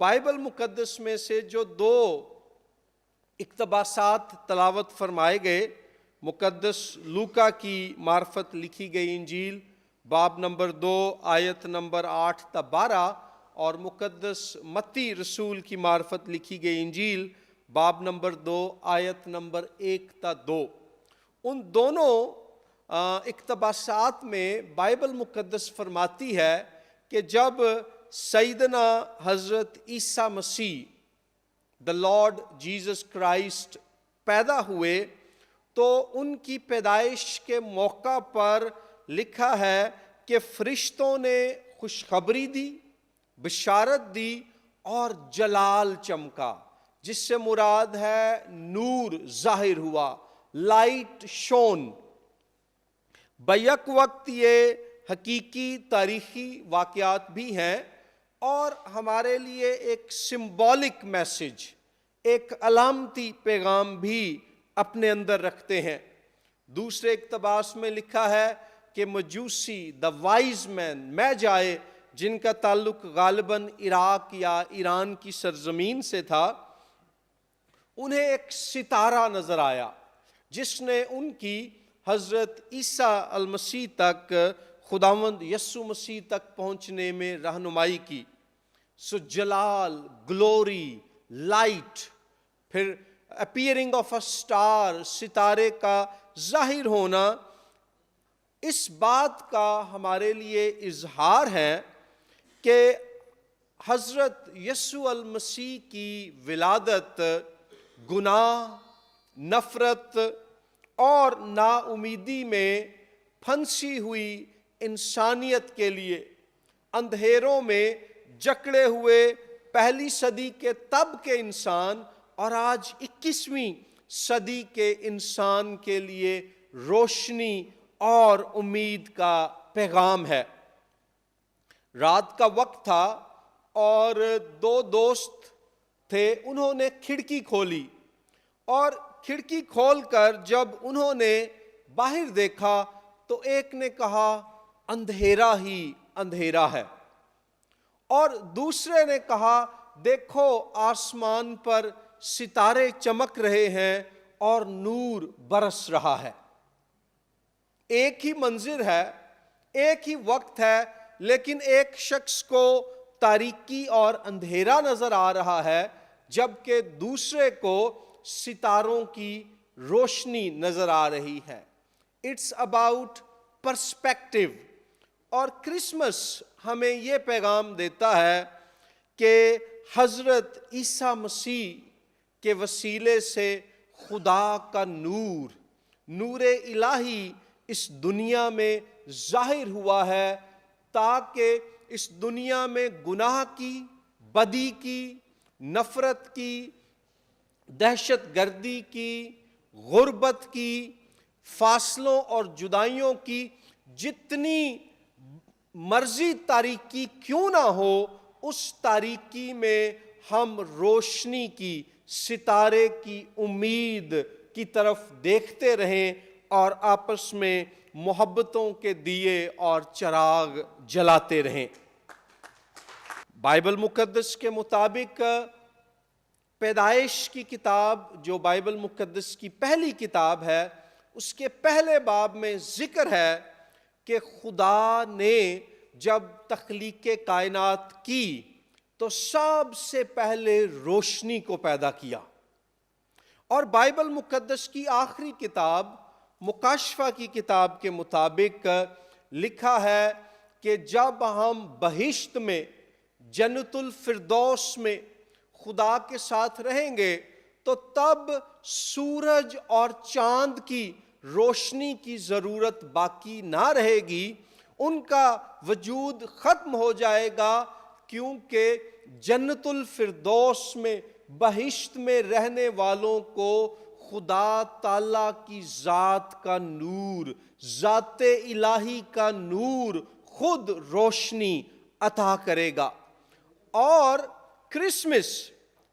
Bible مقدس میں سے جو دو اقتباسات تلاوت فرمائے گئے، مقدس لوکا کی معرفت لکھی گئی انجیل باب نمبر 2 آیت نمبر 8 تا 12 اور مقدس متی رسول کی معرفت لکھی گئی انجیل باب نمبر 2 آیت نمبر 1 تا 2، ان دونوں اقتباسات میں بائبل مقدس فرماتی ہے کہ جب سیدنا حضرت عیسیٰ مسیح the Lord Jesus Christ پیدا ہوئے تو ان کی پیدائش کے موقع پر لکھا ہے کہ فرشتوں نے خوشخبری دی، بشارت دی اور جلال چمکا، جس سے مراد ہے نور ظاہر ہوا، لائٹ شون۔ بیک وقت یہ حقیقی تاریخی واقعات بھی ہیں اور ہمارے لیے ایک سمبولک میسج، ایک علامتی پیغام بھی اپنے اندر رکھتے ہیں۔ دوسرے اقتباس میں لکھا ہے کہ مجوسی دا وائز مین میجائے، جن کا تعلق غالباً عراق یا ایران کی سرزمین سے تھا، انہیں ایک ستارہ نظر آیا جس نے ان کی حضرت عیسیٰ المسیح تک، خداوند یسوع مسیح تک پہنچنے میں رہنمائی کی۔ سو جلال، گلوری، لائٹ، پھر اپیئرنگ آف اے سٹار، ستارے کا ظاہر ہونا، اس بات کا ہمارے لیے اظہار ہے کہ حضرت یسوع المسیح کی ولادت گناہ، نفرت اور نا امیدی میں پھنسی ہوئی انسانیت کے لیے، اندھیروں میں جکڑے ہوئے پہلی صدی کے تب کے انسان اور آج 21ویں صدی کے انسان کے لیے روشنی اور امید کا پیغام ہے۔ رات کا وقت تھا اور دو دوست تھے، انہوں نے کھڑکی کھولی اور کھڑکی کھول کر جب انہوں نے باہر دیکھا تو ایک نے کہا اندھیرا ہی اندھیرا ہے، اور دوسرے نے کہا دیکھو آسمان پر ستارے چمک رہے ہیں اور نور برس رہا ہے۔ ایک ہی منظر ہے، ایک ہی وقت ہے، لیکن ایک شخص کو تاریکی اور اندھیرا نظر آ رہا ہے جبکہ دوسرے کو ستاروں کی روشنی نظر آ رہی ہے۔ It's about perspective. اور کرسمس ہمیں یہ پیغام دیتا ہے کہ حضرت عیسیٰ مسیح کے وسیلے سے خدا کا نور، نور الہی اس دنیا میں ظاہر ہوا ہے تاکہ اس دنیا میں گناہ کی، بدی کی، نفرت کی، دہشت گردی کی، غربت کی، فاصلوں اور جدائیوں کی جتنی مرضی تاریکی کیوں نہ ہو، اس تاریکی میں ہم روشنی کی، ستارے کی امید کی طرف دیکھتے رہیں اور آپس میں محبتوں کے دیے اور چراغ جلاتے رہیں۔ بائبل مقدس کے مطابق پیدائش کی کتاب، جو بائبل مقدس کی پہلی کتاب ہے، اس کے پہلے باب میں ذکر ہے کہ خدا نے جب تخلیق کائنات کی تو سب سے پہلے روشنی کو پیدا کیا، اور بائبل مقدس کی آخری کتاب مکاشفہ کی کتاب کے مطابق لکھا ہے کہ جب ہم بہشت میں، جنت الفردوس میں خدا کے ساتھ رہیں گے تو تب سورج اور چاند کی روشنی کی ضرورت باقی نہ رہے گی، ان کا وجود ختم ہو جائے گا، کیونکہ جنت الفردوس میں، بہشت میں رہنے والوں کو خدا تعالیٰ کی ذات کا نور، ذات الہی کا نور خود روشنی عطا کرے گا۔ اور کرسمس،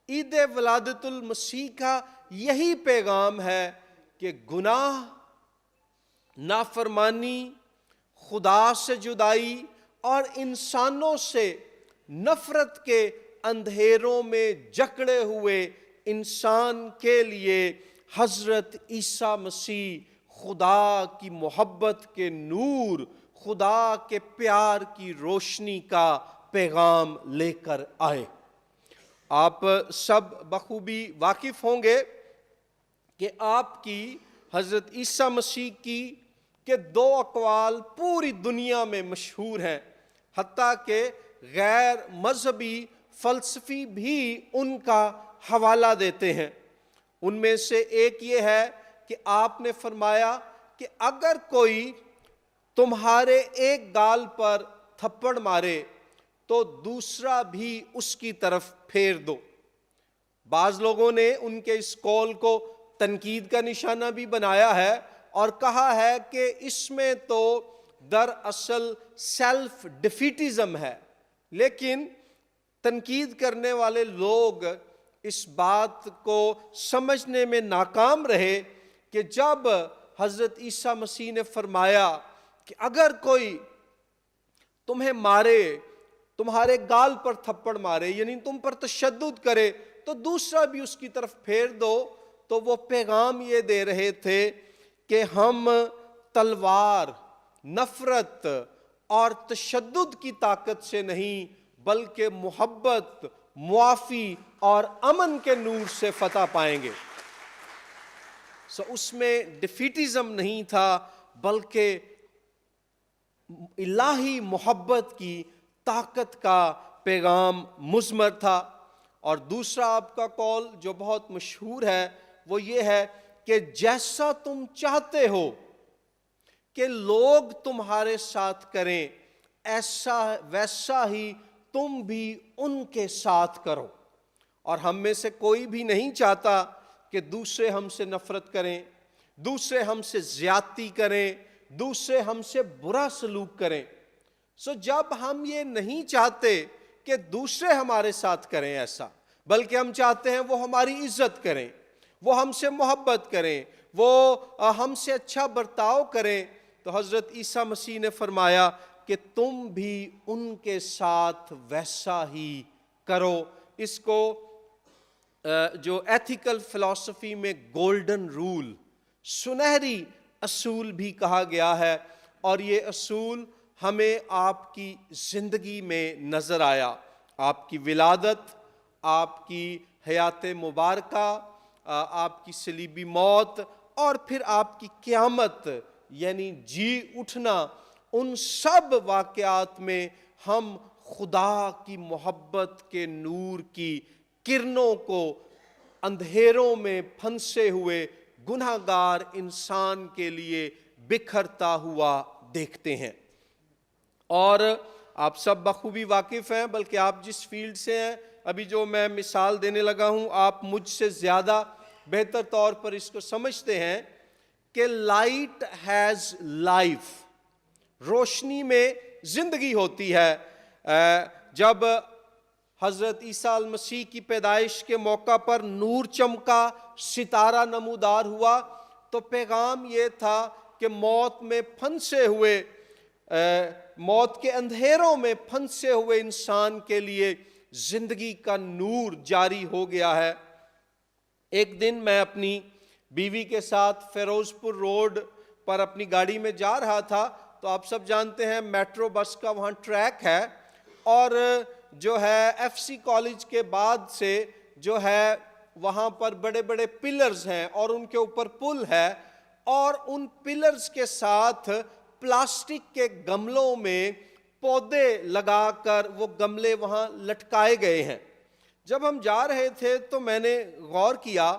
عید ولادت المسیح کا یہی پیغام ہے کہ گناہ، نافرمانی، خدا سے جدائی اور انسانوں سے نفرت کے اندھیروں میں جکڑے ہوئے انسان کے لیے حضرت عیسیٰ مسیح خدا کی محبت کے نور، خدا کے پیار کی روشنی کا پیغام لے کر آئے۔ آپ سب بخوبی واقف ہوں گے کہ آپ کی حضرت عیسیٰ مسیح کی کہ 2 اقوال پوری دنیا میں مشہور ہیں، حتیٰ کہ غیر مذہبی فلسفی بھی ان کا حوالہ دیتے ہیں۔ ان میں سے ایک یہ ہے کہ آپ نے فرمایا کہ اگر کوئی تمہارے ایک گال پر تھپڑ مارے تو دوسرا بھی اس کی طرف پھیر دو۔ بعض لوگوں نے ان کے اس قول کو تنقید کا نشانہ بھی بنایا ہے اور کہا ہے کہ اس میں تو دراصل سیلف ڈیفیٹزم ہے، لیکن تنقید کرنے والے لوگ اس بات کو سمجھنے میں ناکام رہے کہ جب حضرت عیسیٰ مسیح نے فرمایا کہ اگر کوئی تمہیں مارے، تمہارے گال پر تھپڑ مارے، یعنی تم پر تشدد کرے تو دوسرا بھی اس کی طرف پھیر دو، تو وہ پیغام یہ دے رہے تھے کہ ہم تلوار، نفرت اور تشدد کی طاقت سے نہیں بلکہ محبت، معافی اور امن کے نور سے فتح پائیں گے۔ اس میں ڈیفیٹزم نہیں تھا بلکہ الہی محبت کی طاقت کا پیغام مضمر تھا۔ اور دوسرا آپ کا قول جو بہت مشہور ہے وہ یہ ہے کہ جیسا تم چاہتے ہو کہ لوگ تمہارے ساتھ کریں، ویسا ہی تم بھی ان کے ساتھ کرو۔ اور ہم میں سے کوئی بھی نہیں چاہتا کہ دوسرے ہم سے نفرت کریں، دوسرے ہم سے زیادتی کریں، دوسرے ہم سے برا سلوک کریں۔ جب ہم یہ نہیں چاہتے کہ دوسرے ہمارے ساتھ کریں ایسا، بلکہ ہم چاہتے ہیں وہ ہماری عزت کریں، وہ ہم سے محبت کریں، وہ ہم سے اچھا برتاؤ کریں، تو حضرت عیسیٰ مسیح نے فرمایا کہ تم بھی ان کے ساتھ ویسا ہی کرو۔ اس کو جو ایتھیکل فلسفی میں گولڈن رول، سنہری اصول بھی کہا گیا ہے، اور یہ اصول ہمیں آپ کی زندگی میں نظر آیا۔ آپ کی ولادت، آپ کی حیات مبارکہ، آپ کی صلیبی موت اور پھر آپ کی قیامت یعنی جی اٹھنا، ان سب واقعات میں ہم خدا کی محبت کے نور کی کرنوں کو اندھیروں میں پھنسے ہوئے گناہگار انسان کے لیے بکھرتا ہوا دیکھتے ہیں۔ اور آپ سب بخوبی واقف ہیں، بلکہ آپ جس فیلڈ سے ہیں، ابھی جو میں مثال دینے لگا ہوں، آپ مجھ سے زیادہ بہتر طور پر اس کو سمجھتے ہیں کہ لائٹ ہیز لائف، روشنی میں زندگی ہوتی ہے۔ جب حضرت عیسیٰ المسیح کی پیدائش کے موقع پر نور چمکا، ستارہ نمودار ہوا، تو پیغام یہ تھا کہ موت میں پھنسے ہوئے، موت کے اندھیروں میں پھنسے ہوئے انسان کے لیے زندگی کا نور جاری ہو گیا ہے۔ ایک دن میں اپنی بیوی کے ساتھ فیروز پور روڈ پر اپنی گاڑی میں جا رہا تھا، تو آپ سب جانتے ہیں میٹرو بس کا وہاں ٹریک ہے، اور جو ہے ایف سی کالج کے بعد سے جو ہے وہاں پر بڑے بڑے پلرز ہیں اور ان کے اوپر پل ہے، اور ان پلرز کے ساتھ پلاسٹک کے گملوں میں پودے لگا کر وہ گملے وہاں لٹکائے گئے ہیں۔ جب ہم جا رہے تھے تو میں نے غور کیا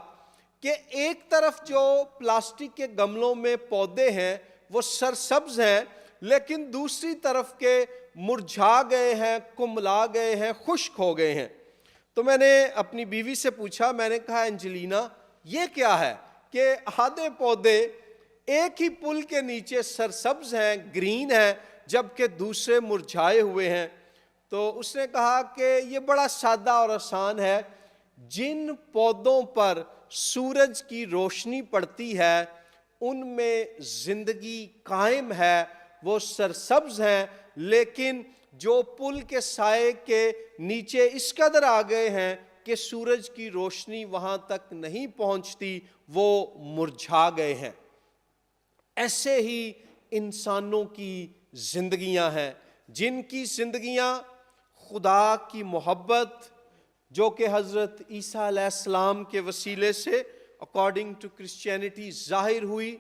کہ ایک طرف جو پلاسٹک کے گملوں میں پودے ہیں وہ سرسبز ہیں، لیکن دوسری طرف کے مرجھا گئے ہیں، کملا گئے ہیں، خشک ہو گئے ہیں۔ تو میں نے اپنی بیوی سے پوچھا، میں نے کہا انجلینا یہ کیا ہے کہ آدھے پودے ایک ہی پل کے نیچے سرسبز ہیں، گرین ہیں، جبکہ دوسرے مرجھائے ہوئے ہیں۔ تو اس نے کہا کہ یہ بڑا سادہ اور آسان ہے، جن پودوں پر سورج کی روشنی پڑتی ہے ان میں زندگی قائم ہے، وہ سرسبز ہیں، لیکن جو پل کے سائے کے نیچے اس قدر آ گئے ہیں کہ سورج کی روشنی وہاں تک نہیں پہنچتی، وہ مرجھا گئے ہیں۔ ایسے ہی انسانوں کی زندگیاں ہیں، جن کی زندگیاں خدا کی محبت جو کہ حضرت عیسیٰ علیہ السلام کے وسیلے سے اکارڈنگ ٹو کرسچینٹی ظاہر ہوئی۔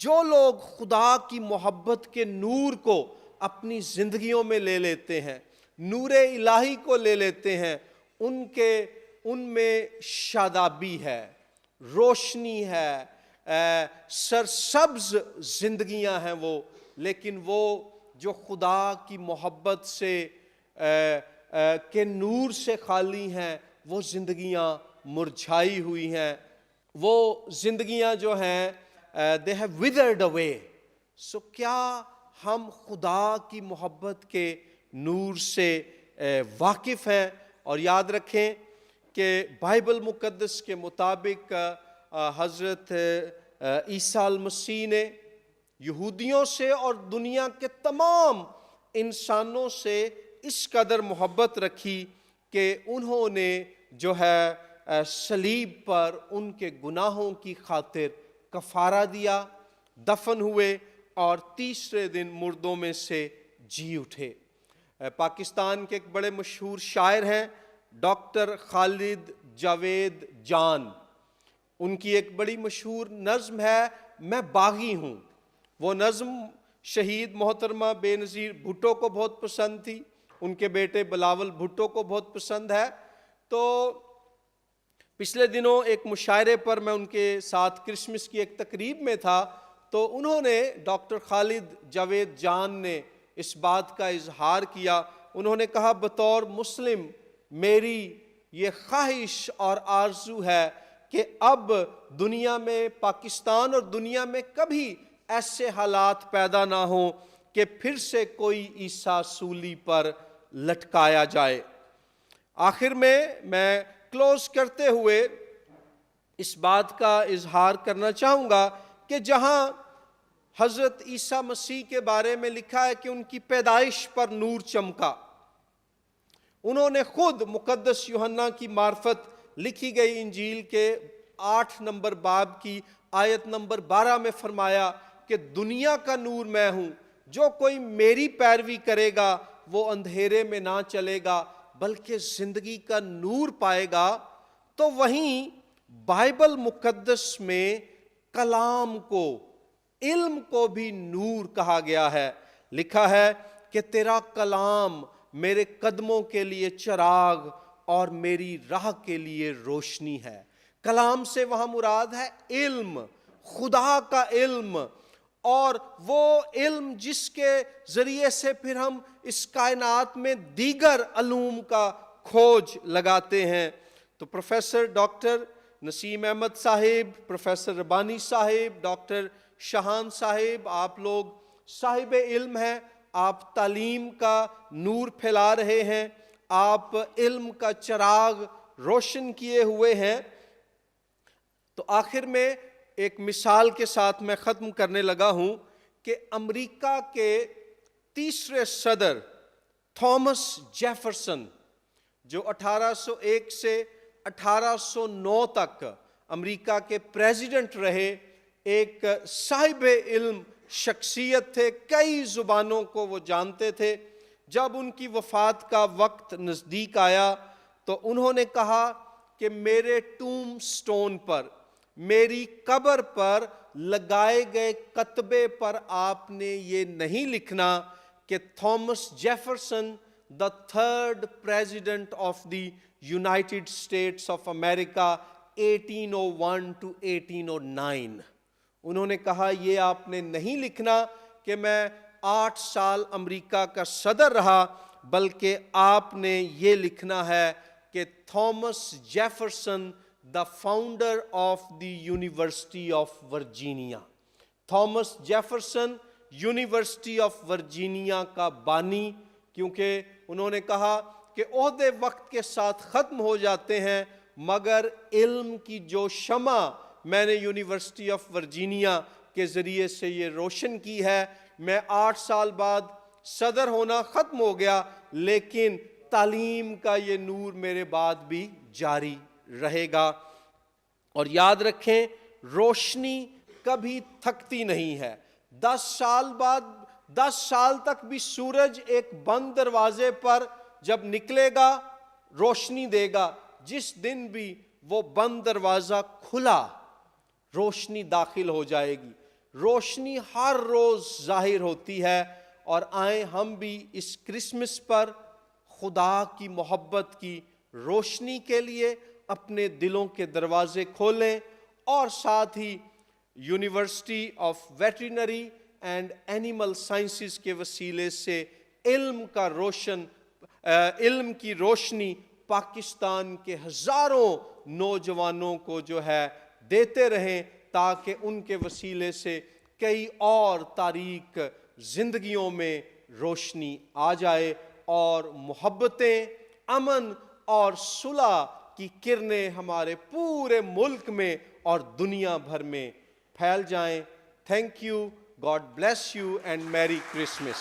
جو لوگ خدا کی محبت کے نور کو اپنی زندگیوں میں لے لیتے ہیں، نور الہی کو لے لیتے ہیں، ان میں شادابی ہے، روشنی ہے، سرسبز زندگیاں ہیں وہ۔ لیکن وہ جو خدا کی محبت سے کے نور سے خالی ہیں، وہ زندگیاں مرجھائی ہوئی ہیں، وہ زندگیاں جو ہیں they have withered away۔ سو کیا ہم خدا کی محبت کے نور سے واقف ہیں؟ اور یاد رکھیں کہ بائبل مقدس کے مطابق حضرت عیسیٰ المسیح نے یہودیوں سے اور دنیا کے تمام انسانوں سے اس قدر محبت رکھی کہ انہوں نے جو ہے صلیب پر ان کے گناہوں کی خاطر کفارہ دیا، دفن ہوئے اور تیسرے دن مردوں میں سے جی اٹھے۔ پاکستان کے ایک بڑے مشہور شاعر ہیں ڈاکٹر خالد جاوید جان، ان کی ایک بڑی مشہور نظم ہے میں باغی ہوں۔ وہ نظم شہید محترمہ بے نظیر بھٹو کو بہت پسند تھی، ان کے بیٹے بلاول بھٹو کو بہت پسند ہے۔ تو پچھلے دنوں ایک مشاعرے پر میں ان کے ساتھ کرسمس کی ایک تقریب میں تھا، تو انہوں نے ڈاکٹر خالد جاوید جان نے اس بات کا اظہار کیا۔ انہوں نے کہا بطور مسلم میری یہ خواہش اور آرزو ہے کہ اب دنیا میں، پاکستان اور دنیا میں کبھی ایسے حالات پیدا نہ ہوں کہ پھر سے کوئی عیسیٰ سولی پر لٹکایا جائے۔ آخر میں کلوز کرتے ہوئے اس بات کا اظہار کرنا چاہوں گا کہ جہاں حضرت عیسیٰ مسیح کے بارے میں لکھا ہے کہ ان کی پیدائش پر نور چمکا، انہوں نے خود مقدس یوحنا کی معرفت لکھی گئی انجیل کے 8 نمبر باب کی آیت نمبر 12 میں فرمایا کہ دنیا کا نور میں ہوں، جو کوئی میری پیروی کرے گا وہ اندھیرے میں نہ چلے گا بلکہ زندگی کا نور پائے گا۔ تو وہیں بائبل مقدس میں کلام کو، علم کو بھی نور کہا گیا ہے۔ لکھا ہے کہ تیرا کلام میرے قدموں کے لیے چراغ اور میری راہ کے لیے روشنی ہے۔ کلام سے وہاں مراد ہے علم، خدا کا علم، اور وہ علم جس کے ذریعے سے پھر ہم اس کائنات میں دیگر علوم کا کھوج لگاتے ہیں۔ تو پروفیسر ڈاکٹر نسیم احمد صاحب، پروفیسر ربانی صاحب، ڈاکٹر شاہان صاحب، آپ لوگ صاحب علم ہیں، آپ تعلیم کا نور پھیلا رہے ہیں، آپ علم کا چراغ روشن کیے ہوئے ہیں۔ تو آخر میں ایک مثال کے ساتھ میں ختم کرنے لگا ہوں کہ امریکہ کے تیسرے صدر تھامس جیفرسن، جو 1801 سے 1809 تک امریکہ کے پریزیڈنٹ رہے، ایک صاحب علم شخصیت تھے، کئی زبانوں کو وہ جانتے تھے۔ جب ان کی وفات کا وقت نزدیک آیا تو انہوں نے کہا کہ میرے ٹوم سٹون پر، میری قبر پر لگائے گئے کتبے پر آپ نے یہ نہیں لکھنا کہ Thomas Jefferson the third president of the United States of America 1801 to 1809۔ انہوں نے کہا یہ آپ نے نہیں لکھنا کہ میں 8 سال امریکہ کا صدر رہا، بلکہ آپ نے یہ لکھنا ہے کہ Thomas Jefferson the founder of the University of Virginia۔ Thomas Jefferson university of Virginia کا بانی، کیونکہ انہوں نے کہا کہ عہدے وقت کے ساتھ ختم ہو جاتے ہیں، مگر علم کی جو شمع میں نے یونیورسٹی آف ورجینیا کے ذریعے سے یہ روشن کی ہے، میں 8 سال بعد صدر ہونا ختم ہو گیا، لیکن تعلیم کا یہ نور میرے بعد بھی جاری رہے گا۔ اور یاد رکھیں، روشنی کبھی تھکتی نہیں ہے۔ 10 سال تک بھی سورج ایک بند دروازے پر جب نکلے گا روشنی دے گا، جس دن بھی وہ بند دروازہ کھلا روشنی داخل ہو جائے گی۔ روشنی ہر روز ظاہر ہوتی ہے، اور آئیں ہم بھی اس کرسمس پر خدا کی محبت کی روشنی کے لیے اپنے دلوں کے دروازے کھولیں، اور ساتھ ہی university of veterinary and animal sciences کے وسیلے سے علم کی روشنی پاکستان کے ہزاروں نوجوانوں کو جو ہے دیتے رہیں، تاکہ ان کے وسیلے سے کئی اور تاریک زندگیوں میں روشنی آ جائے، اور محبتیں، امن اور صلح کی کرنیں ہمارے پورے ملک میں اور دنیا بھر میں پھیل جائیں۔ Thank you, God bless you and میری کرسمس۔